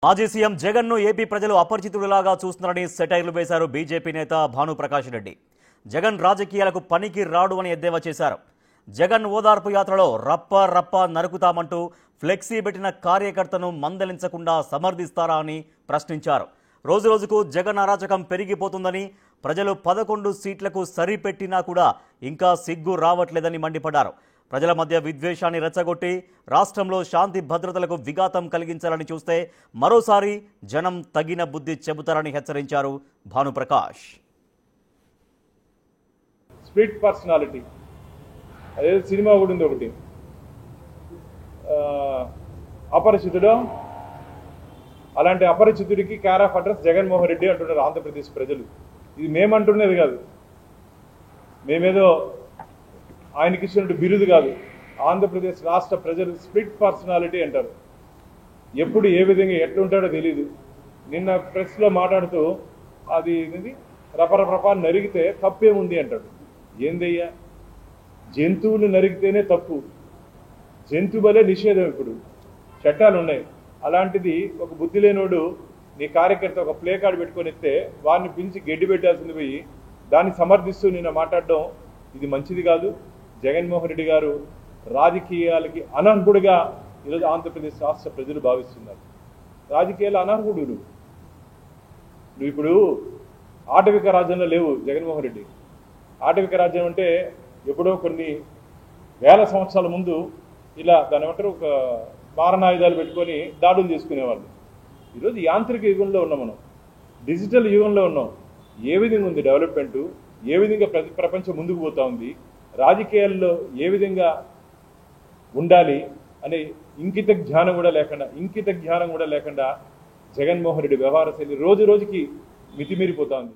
మాజీ సీఎం జగన్ ను ఏపీ ప్రజలు అపరిచితుడిలాగా చూస్తున్నారని సెటైర్లు వేశారు బీజేపీ నేత భానుప్రకాష్ రెడ్డి. జగన్ రాజకీయాలకు పనికి రాడు అని ఎద్దేవా చేశారు. జగన్ ఓదార్పు యాత్రలో రప్ప రప్ప నరుకుతామంటూ ఫ్లెక్సీ పెట్టిన కార్యకర్తను మందలించకుండా సమర్థిస్తారా అని ప్రశ్నించారు. రోజురోజుకు జగన్ అరాచకం పెరిగిపోతుందని, ప్రజలు 11 సీట్లకు సరిపెట్టినా కూడా ఇంకా సిగ్గు రావట్లేదని మండిపడ్డారు. ప్రజల మధ్య విద్వేషాన్ని రెచ్చగొట్టి రాష్ట్రంలో శాంతి భద్రతలకు విఘాతం కలిగించాలని చూస్తే మరోసారి జనం తగిన బుద్ధి చెబుతారని హెచ్చరించారు భానుప్రకాష్. స్ప్లిట్ పర్సనాలిటీ అదే సినిమా కూడా ఉంది ఒకటి, అపరిచితుడు. అలాంటి అపరిచితుడికి care of address Jaganmohan Reddy అంటున్నారు ఆంధ్రప్రదేశ్ ప్రజలు. ఇది మేమంటున్నది కాదు, మేమేదో ఆయనకి ఇచ్చినట్టు బిరుదు కాదు. ఆంధ్రప్రదేశ్ రాష్ట్ర ప్రజలు స్ప్లిట్ పర్సనాలిటీ అంటారు. ఎప్పుడు ఏ విధంగా ఎట్లుంటాడో తెలియదు. నిన్న ప్రెస్లో మాట్లాడుతూ అది రపరపరపా నరిగితే తప్పేముంది అంటాడు. ఏందయ్యా, జంతువులు నరిగితేనే తప్పు, జంతువులే నిషేధం. ఇప్పుడు చట్టాలు ఉన్నాయి. అలాంటిది ఒక బుద్ధి లేనోడు నీ కార్యకర్త ఒక ప్లే కార్డు పెట్టుకొని ఇస్తే వారిని పిలిచి గడ్డి పెట్టాల్సింది పోయి దాన్ని సమర్థిస్తూ నిన్న మాట్లాడడం ఇది మంచిది కాదు. జగన్మోహన్ రెడ్డి గారు రాజకీయాలకి అనర్హుడిగా ఈరోజు ఆంధ్రప్రదేశ్ రాష్ట్ర ప్రజలు భావిస్తున్నారు. రాజకీయాలు అనర్హుడు నువ్వు ఇప్పుడు ఆటవిక రాజ్యంలో లేవు జగన్మోహన్ రెడ్డి. ఆటవిక రాజ్యం అంటే ఎప్పుడో కొన్ని వేల సంవత్సరాల ముందు ఇలా దాని ఏమంటారు ఒక మారణాయుధాలు పెట్టుకొని దాడులు చేసుకునేవాళ్ళు. ఈరోజు యాంత్రిక యుగంలో ఉన్నాం, మనం డిజిటల్ యుగంలో ఉన్నాం. ఏ విధంగా ఉంది డెవలప్మెంటు, ఏ విధంగా ప్రపంచం ముందుకు పోతా ఉంది, రాజకీయాల్లో ఏ విధంగా ఉండాలి అనే ఇంకిత జ్ఞానం కూడా లేకుండా జగన్మోహన్ రెడ్డి వ్యవహార శైలి రోజు రోజుకి మితిమీరిపోతా ఉంది.